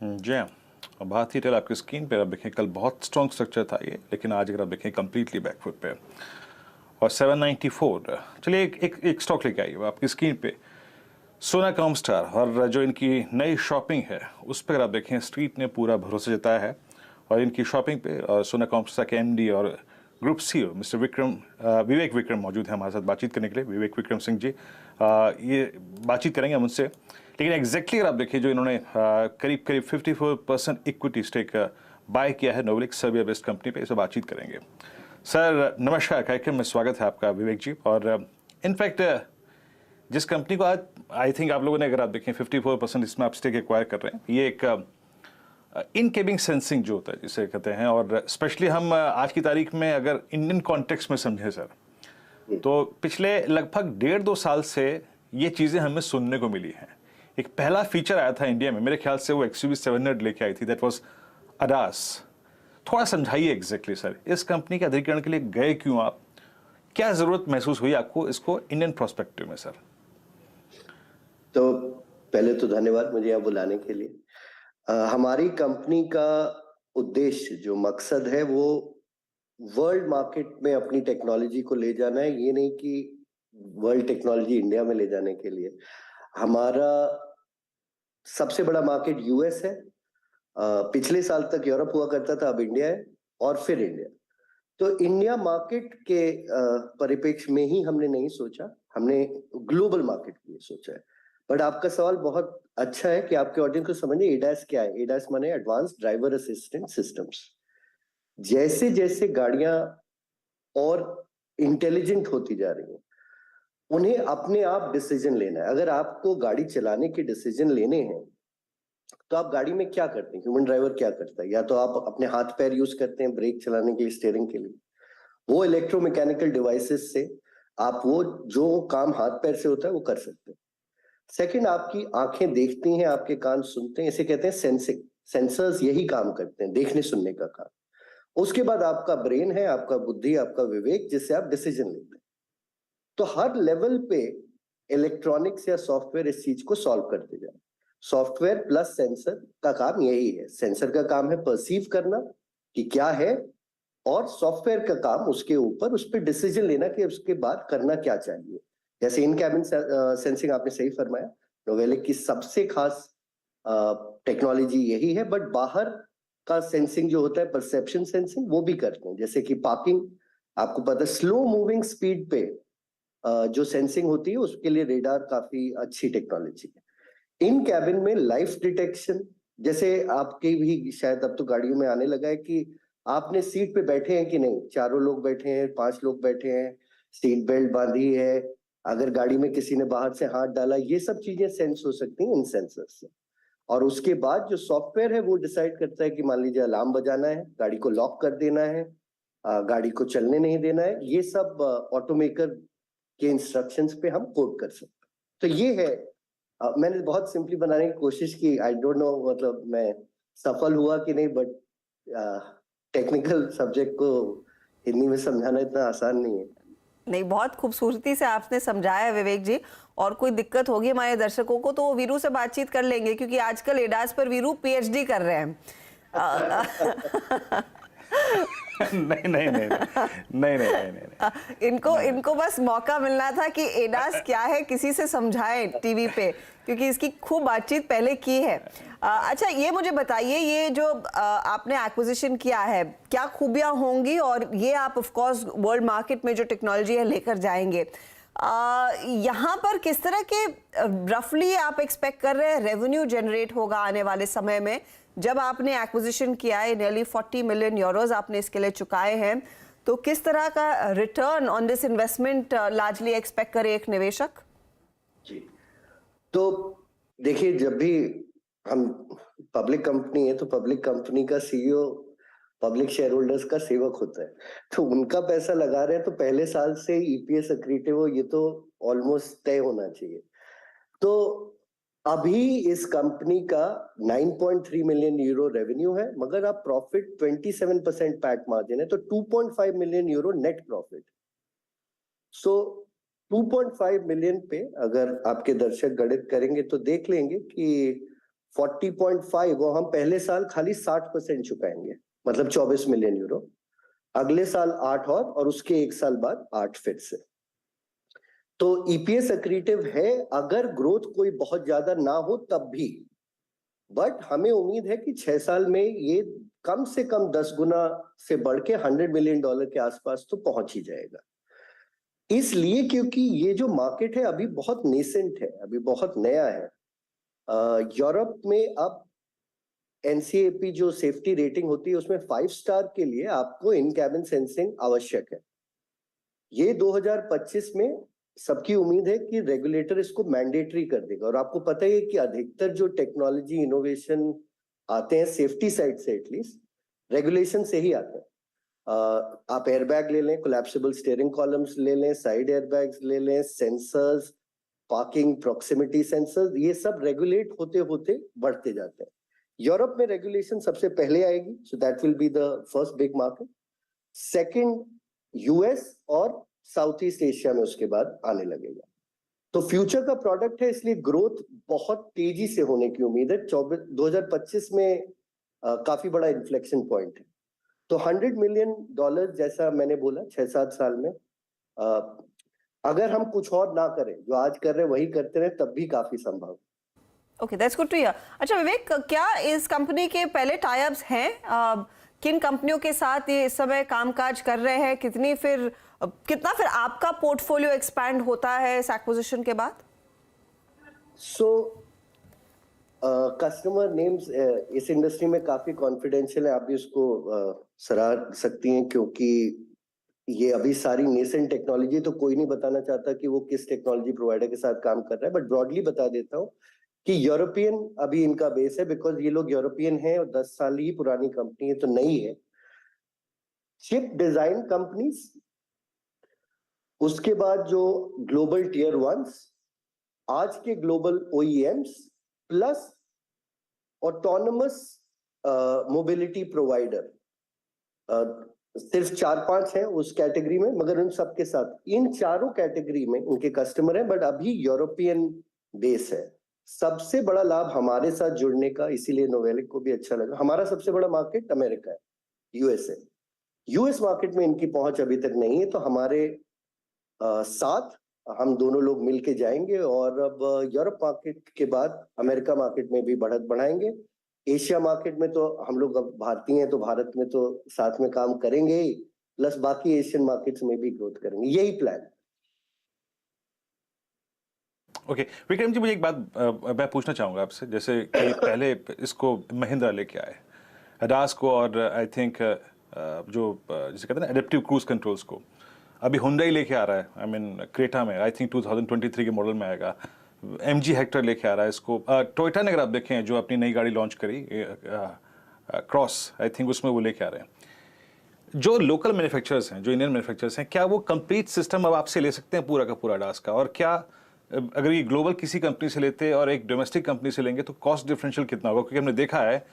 जी हाँ। और भारतीय एयरटेल आपकी स्क्रीन पे आप देखें, कल बहुत स्ट्रॉन्ग स्ट्रक्चर था ये, लेकिन आज अगर आप देखें कंप्लीटली बैकफुट पे। और 794, चलिए एक स्टॉक लेके आइए आपकी स्क्रीन पे, सोना कॉमस्टार। और जो इनकी नई शॉपिंग है उस पर आप देखें, स्ट्रीट ने पूरा भरोसा जताया है। और इनकी शॉपिंग पे सोना कॉमस्टार के एमडी और ग्रुप सीईओ मिस्टर विवेक विक्रम मौजूद हैं हमारे साथ बातचीत करने के लिए। विवेक विक्रम सिंह जी, ये बातचीत करेंगे हम उनसे। लेकिन एग्जैक्टली अगर आप देखिए, जो इन्होंने करीब करीब 54% इक्विटी स्टेक बाय किया है नोवेलिक सर्बिया बेस्ड कंपनी पे, इसे बातचीत करेंगे। सर नमस्कार, कार्यक्रम में स्वागत है आपका विवेक जी। और इनफैक्ट जिस कंपनी को आज आई थिंक आप लोगों ने, अगर आप देखें 54% इसमें आप स्टेक एक्वायर कर रहे हैं, ये एक इन केबिंग सेंसिंग जो होता है जिसे कहते हैं। और स्पेशली हम आज की तारीख में अगर इंडियन कॉन्टेक्स्ट में समझें सर, तो पिछले लगभग 1.5-2 साल से ये चीज़ें हमें सुनने को मिली हैं। एक पहला फीचर आया था इंडिया में, मेरे ख्याल से वो XUV 700 लेके आई थी, दैट वाज अडास। थोड़ा समझाइए एग्जैक्टली सर, इस कंपनी के अधिग्रहण के लिए गए क्यों आप, क्या जरूरत महसूस हुई आपको इसको इंडियन प्रोस्पेक्टिव में सर? तो पहले तो धन्यवाद मुझे यहाँ बुलाने के लिए। हमारी कंपनी का उद्देश्य, जो मकसद है, वो वर्ल्ड मार्केट में अपनी टेक्नोलॉजी को ले जाना है। ये नहीं कि वर्ल्ड टेक्नोलॉजी इंडिया में ले जाने के लिए। हमारा सबसे बड़ा मार्केट यूएस है। पिछले साल तक यूरोप हुआ करता था, अब इंडिया है और फिर इंडिया। तो इंडिया मार्केट के परिप्रेक्ष्य में ही हमने नहीं सोचा, हमने ग्लोबल मार्केट के लिए सोचा है। बट आपका सवाल बहुत अच्छा है कि आपके ऑडियंस को समझिए एडास क्या है। एडास माने एडवांस ड्राइवर असिस्टेंट सिस्टम्स। जैसे जैसे गाड़ियां और इंटेलिजेंट होती जा रही हैं, उन्हें अपने आप डिसीजन लेना है। अगर आपको गाड़ी चलाने के डिसीजन लेने हैं तो आप गाड़ी में क्या करते हैं? ह्यूमन ड्राइवर क्या करता है? या तो आप अपने हाथ पैर यूज करते हैं ब्रेक चलाने के लिए, स्टीयरिंग के लिए। वो इलेक्ट्रोमैकेनिकल डिवाइसेस से आप वो जो काम हाथ पैर से होता है वो कर सकते हैं। सेकंड, आपकी आंखें देखती हैं, आपके कान सुनते हैं, इसे कहते हैं सेंसिंग। सेंसर्स यही काम करते हैं, देखने सुनने का काम। उसके बाद आपका ब्रेन है, आपका बुद्धि, आपका विवेक, जिससे आप डिसीजन लेते हैं। तो हर लेवल पे इलेक्ट्रॉनिक्स या सॉफ्टवेयर इस चीज को सॉल्व करते जाए। सॉफ्टवेयर प्लस सेंसर का काम यही है। सेंसर का काम है परसीव करना कि क्या है, और सॉफ्टवेयर का काम उसके ऊपर उस पर डिसीजन लेना कि उसके बाद करना क्या चाहिए। जैसे इन कैबिन सेंसिंग आपने सही फरमाया, नोवेलिक की सबसे खास टेक्नोलॉजी यही है। बट बाहर का सेंसिंग जो होता है, परसेप्शन सेंसिंग, वो भी करते हैं। जैसे कि पार्किंग, आपको पता है स्लो मूविंग स्पीड पे जो सेंसिंग होती है, उसके लिए रेडार काफी अच्छी टेक्नोलॉजी है। इन कैबिन में लाइफ डिटेक्शन, जैसे आपके भी शायद अब तो गाड़ियों में आने लगा है कि आपने सीट पे बैठे हैं कि नहीं, 4 लोग बैठे हैं, 5 लोग बैठे हैं, सीट बेल्ट बांधी है, अगर गाड़ी में किसी ने बाहर से हाथ डाला, ये सब चीजें सेंस हो सकती हैं इन सेंसर से। और उसके बाद जो सॉफ्टवेयर है वो डिसाइड करता है कि मान लीजिए अलार्म बजाना है, गाड़ी को लॉक कर देना है, गाड़ी को चलने नहीं देना है। ये सब ऑटोमेकर के इंस्ट्रक्शंस पे हम कोड कर सकते हैं। तो ये है, मैंने बहुत सिंपली बनाने की कोशिश की। आई डोंट नो मतलब मैं सफल हुआ कि नहीं, बट टेक्निकल सब्जेक्ट को हिंदी में समझाना इतना आसान नहीं है। नहीं, बहुत खूबसूरती से आपने समझाया विवेक जी। और कोई दिक्कत होगी हमारे दर्शकों को तो वो वीरू से बातचीत कर लेंगे, क्योंकि आजकल एडास पर वीरू पीएचडी कर रहे हैं। नहीं नहीं नहीं नहीं नहीं नहीं नहीं इनको बस मौका मिलना था कि एडास क्या है किसी से समझाएं टीवी पे, क्योंकि इसकी खूब बातचीत पहले की है। अच्छा, ये मुझे बताइए, ये जो आपने एक्विजिशन किया है, क्या खूबियां होंगी, और ये आप ऑफ कोर्स वर्ल्ड मार्केट में जो टेक्नोलॉजी है लेकर जाएंगे, यहाँ पर किस तरह के रफली आप एक्सपेक्ट कर रहे हैं रेवेन्यू जनरेट होगा आने वाले समय में? जब आपने एक्विजिशन किया है, नियरली 40 मिलियन यूरोज आपने इसके लिए चुकाए हैं, तो किस तरह का return on this investment largely expect करे एक निवेशक? जी, तो देखिए, जब भी हम पब्लिक कंपनी है तो पब्लिक कंपनी का सीईओ पब्लिक शेयर होल्डर्स का सेवक होता है। तो उनका पैसा लगा रहे हैं तो पहले साल से ईपीएस एक्रीटिव हो, ये तो ऑलमोस्ट तय होना चाहिए। तो अभी इस कंपनी का 9.3 मिलियन यूरो रेवेन्यू है, मगर आप प्रॉफिट 27% पैट मार्जिन है, तो 2.5 मिलियन यूरो नेट प्रॉफिट। सो 2.5 मिलियन पे अगर आपके दर्शक गणित करेंगे तो देख लेंगे कि 40.5 वो हम पहले साल खाली 60% चुकाएंगे, मतलब 24 मिलियन यूरो। अगले साल 8 और उसके एक साल बाद 8 फिर से। तो ईपीएस एक्रीटिव है अगर ग्रोथ कोई बहुत ज्यादा ना हो तब भी, बट हमें उम्मीद है कि 6 साल में ये कम से कम 10 गुना से बढ़ के $100 मिलियन के आसपास तो पहुंच ही जाएगा। इसलिए क्योंकि ये जो मार्केट है अभी बहुत नेसेंट है, अभी बहुत नया है। यूरोप में अब एनसीएपी जो सेफ्टी रेटिंग होती है उसमें 5 स्टार के लिए आपको इन कैबिन सेंसिंग आवश्यक है। ये 2025 में सबकी उम्मीद है कि रेगुलेटर इसको मैंडेटरी कर देगा। और आपको पता ही है कि अधिकतर जो टेक्नोलॉजी इनोवेशन आते हैं सेफ्टी साइड से एटलीस्ट रेगुलेशन से ही आते हैं। आप एयरबैग ले लें, कोलैप्सिबल स्टीयरिंग कॉलम्स ले लें, साइड एयरबैग्स ले लें, सेंसर्स, पार्किंग प्रॉक्सिमिटी सेंसर्स, ये सब रेगुलेट होते होते बढ़ते जाते हैं। यूरोप में रेगुलेशन सबसे पहले आएगी, so that will be the first big market. Second US और साउथ ईस्ट एशिया में उसके बाद आने लगेगा। तो फ्यूचर का प्रोडक्ट है, इसलिए ग्रोथ बहुत तेजी से होने की उम्मीद है। 2025 में काफी बड़ा इन्फ्लेक्शन पॉइंट है। तो $100 मिलियन जैसा मैंने बोला 6-7 साल में, अगर हम कुछ और ना करें, जो आज कर रहे हैं वही करते रहे, तब भी काफी संभव। Okay, that's good to hear. अच्छा विवेक, क्या इस कंपनी के पहले टाई अप्स हैं? किन कंपनियों के साथ ये इस समय कामकाज कर रहे हैं? कितना फिर आपका पोर्टफोलियो एक्सपैंड होता है इस एक्विजिशन के बाद? सो कस्टमर नेम्स इस इंडस्ट्री में काफी कॉन्फिडेंशियल है, आप भी उसको सराह सकती हैं, क्योंकि ये अभी सारी नेसेंट टेक्नोलॉजी, तो कोई नहीं बताना चाहता कि वो किस टेक्नोलॉजी प्रोवाइडर के साथ काम कर रहा है। बट ब्रॉडली बता देता हूँ कि यूरोपियन अभी इनका बेस है, बिकॉज ये लोग यूरोपियन हैं और 10 साल ही पुरानी कंपनी है, तो नई है। चिप डिजाइन कंपनीज, उसके बाद जो ग्लोबल टियर वंस, आज के global OEMs, plus autonomous mobility provider. सिर्फ 4-5 हैं उस कैटेगरी में, मगर उन सबके साथ इन चारों कैटेगरी में उनके कस्टमर हैं, बट अभी यूरोपियन बेस है। सबसे बड़ा लाभ हमारे साथ जुड़ने का, इसीलिए नोवेलिक को भी अच्छा लगा। हमारा सबसे बड़ा मार्केट अमेरिका है, यूएसए। यूएस मार्केट में इनकी पहुंच अभी तक नहीं है, तो हमारे साथ हम दोनों लोग मिलके जाएंगे और अब यूरोप मार्केट के बाद अमेरिका मार्केट में भी बढ़त बढ़ाएंगे। एशिया मार्केट में तो हम लोग अब भारतीय हैं, तो भारत में तो साथ में काम करेंगे ही, प्लस बाकी एशियन मार्केट्स में भी ग्रोथ करेंगे, यही प्लान है। ओके विक्रम जी, मुझे एक बात मैं पूछना चाहूँगा आपसे। जैसे कि पहले इसको महिंद्रा लेके आए अडास को, और आई थिंक जो जिसे कहते हैं ना एडेप्टिव क्रूज कंट्रोल्स को, अभी हुंडई लेके आ रहा है। आई मीन क्रेटा में आई थिंक 2023 के मॉडल में आएगा। एमजी हेक्टर लेके आ रहा है इसको। टोयोटा ने अगर आप देखें जो अपनी नई गाड़ी लॉन्च करी क्रॉस, आई थिंक उसमें वो लेके आ रहे हैं। जो लोकल मैन्युफैक्चरर्स हैं, जो इंडियन मैन्युफैक्चरर्स हैं, क्या वो कंप्लीट सिस्टम अब आपसे ले सकते हैं पूरा का पूरा अडास का? और क्या अगर ये ग्लोबल किसी कंपनी से लेते हैं और एक डोमेस्टिक कंपनी से लेंगे तो कॉस्ट डिफरेंशियल कितना होगा? क्योंकि हमने देखा है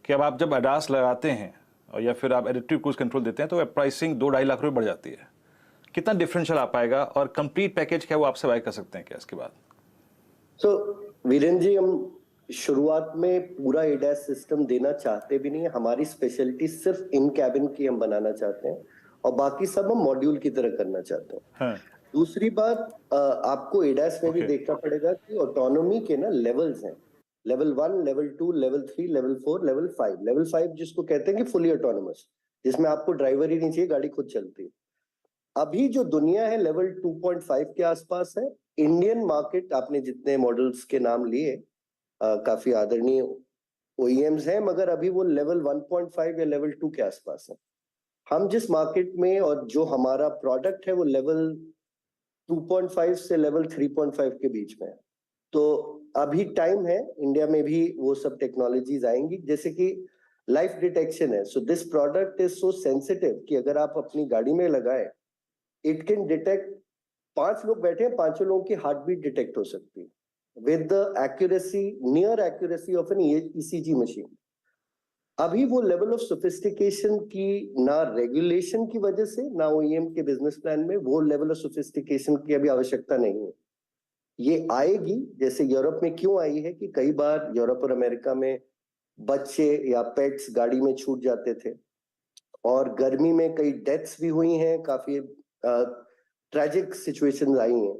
कि अब आप जब अडास लगाते हैं और या फिर आप एडेप्टिव क्रूज कंट्रोल देते हैं तो प्राइसिंग 2-2.5 लाख रुपये बढ़ जाती है। कितना डिफरेंशियल आ पाएगा और कंप्लीट पैकेज क्या वो आपसे बाय कर सकते हैं क्या इसके बाद? तो वीरेंद्र जी, हम शुरुआत में पूरा एडास सिस्टम देना चाहते भी नहीं है। हमारी स्पेशलिटी सिर्फ इन कैबिन की हम बनाना चाहते हैं और बाकी सब हम मॉड्यूल की तरह करना चाहते हैं। हाँ। दूसरी बात, आपको एडास में भी देखना पड़ेगा कि ऑटोनोमी के ना लेवल्स हैं, level 1, level 2, level 3, level 4, level 5। Level 5 जिसको कहते हैं कि फुली ऑटोनोमस, जिसमें आपको ड्राइवर ही नहीं चाहिए, गाड़ी खुद चलती है। अभी जो दुनिया है लेवल 2.5 के आसपास है। इंडियन मार्केट, आपने जितने मॉडल्स के नाम लिए, काफी आदरणीय ओईएम्स हैं, मगर अभी वो लेवल 1.5 या लेवल 2 के आसपास है। हम जिस मार्केट में और जो हमारा प्रोडक्ट है वो लेवल 2.5 से लेवल 3.5 के बीच में है। तो अभी टाइम है, इंडिया में भी वो सब टेक्नोलॉजीज आएंगी, जैसे कि लाइफ डिटेक्शन है। So this product is so sensitive कि अगर आप अपनी गाड़ी में लगाए, इट कैन डिटेक्ट, 5 लोग बैठे हैं, 5 लोगों की हार्ट बीट डिटेक्ट हो सकती है with the accuracy, near accuracy of an ECG machine. अभी वो लेवल ऑफ सोफिस्टिकेशन की ना रेगुलेशन की वजह से, ना ओईएम के बिजनेस प्लान में वो लेवल ऑफ सोफिस्टिकेशन की अभी आवश्यकता नहीं है। ये आएगी। जैसे यूरोप में क्यों आई है कि कई बार यूरोप और अमेरिका में बच्चे या पेट्स गाड़ी में छूट जाते थे और गर्मी में कई डेथ्स भी हुई हैं, काफी ट्रेजिक सिचुएशंस आई हैं।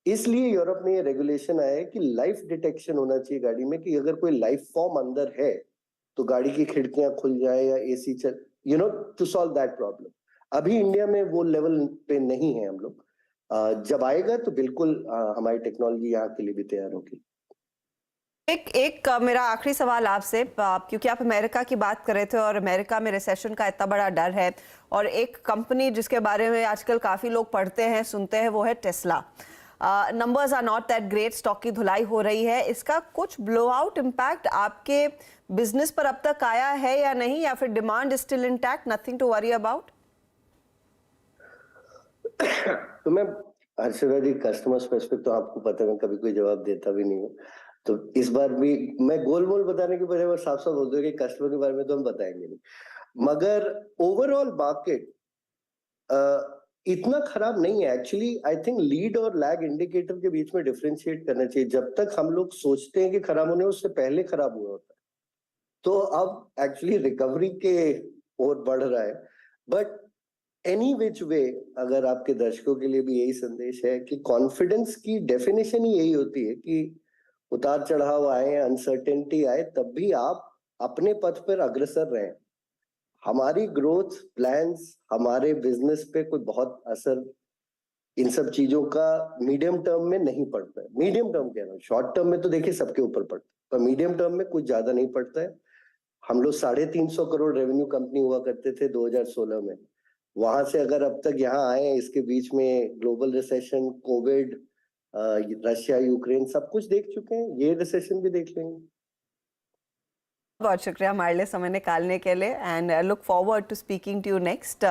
इसलिए यूरोप में ये रेगुलेशन आया है कि लाइफ डिटेक्शन होना चाहिए गाड़ी में, कि अगर कोई लाइफ फॉर्म अंदर है तो गाड़ी की खिड़कियां खुल जाए या एसी चल, टू सॉल्व दैट प्रॉब्लम। अभी इंडिया में वो लेवल पे नहीं है हम लोग। जब आएगा तो बिल्कुल हमारी टेक्नोलॉजी यहाँ के लिए भी तैयार होगी। एक मेरा आखिरी सवाल आपसे, क्योंकि आप अमेरिका की बात कर रहे थे और अमेरिका में रिसेशन का इतना बड़ा डर है, और एक कंपनी जिसके बारे में आजकल काफी लोग पढ़ते हैं, सुनते हैं, वो है Tesla. Numbers are not that great, stock की धुलाई हो रही है। इसका कुछ ब्लो आउट इम्पैक्ट आपके बिजनेस पर अब तक आया है या नहीं, या फिर demand is still intact, nothing to worry about? तो मैं हर्षदा जी, कस्टमर स्पेसिफिक तो आपको पता है, मैं कभी कोई जवाब देता भी नहीं हूँ। तो इस बार भी मैं गोल मोल बताने के बजाय साफ साफ बोल दूं कि कस्टमर के बारे में तो हम बताएंगे नहीं। मगर ओवरऑल मार्केट इतना खराब नहीं है एक्चुअली। आई थिंक लीड और लैग इंडिकेटर के बीच में डिफरेंशिएट करना चाहिए। जब तक हम लोग सोचते हैं कि खराब होने, उससे पहले खराब हुआ होता है। तो अब एक्चुअली रिकवरी के ओर बढ़ रहा है। बट एनी विच वे, अगर आपके दर्शकों के लिए भी यही संदेश है कि कॉन्फिडेंस की डेफिनेशन ही यही होती है कि उतार चढ़ाव आए, अनसर्टेनिटी आए, तब भी आप अपने पथ पर अग्रसर रहें। हमारी ग्रोथ प्लान्स, हमारे बिजनेस पे कोई बहुत असर इन सब चीजों का मीडियम टर्म में नहीं पड़ता है। मीडियम टर्म कह रहा हूँ, शॉर्ट टर्म में तो देखिए सबके ऊपर पड़ता है, पर मीडियम टर्म में कुछ ज्यादा नहीं पड़ता है। हम लोग 350 करोड़ रेवेन्यू कंपनी हुआ करते थे 2016 में। वहां से अगर अब तक यहाँ आए, इसके बीच में global recession, Covid, Russia Ukraine, सब कुछ देख चुके हैं, ये रिसेशन भी देख लेंगे। बहुत शुक्रिया हमारे लिए समय निकालने के लिए, and look forward to speaking to you next.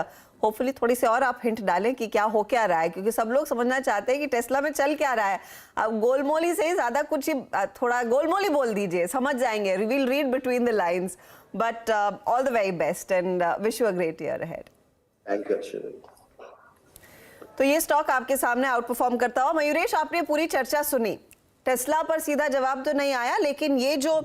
Hopefully थोड़ी सी और आप हिंट डालें कि क्या हो क्या रहा है, क्योंकि सब लोग समझना चाहते हैं कि टेस्ला में चल क्या रहा है। अब गोलमोली से ही ज्यादा कुछ ही, थोड़ा गोलमोली बोल दीजिए, समझ जाएंगे। We will read between the lines, but all the very best and wish you a great year ahead. Thank you. तो ये स्टॉक आपके सामने आउट परफॉर्म करता हुआ। मयूरेश, आपने पूरी चर्चा सुनी, टेस्ला पर सीधा जवाब तो नहीं आया, लेकिन ये जो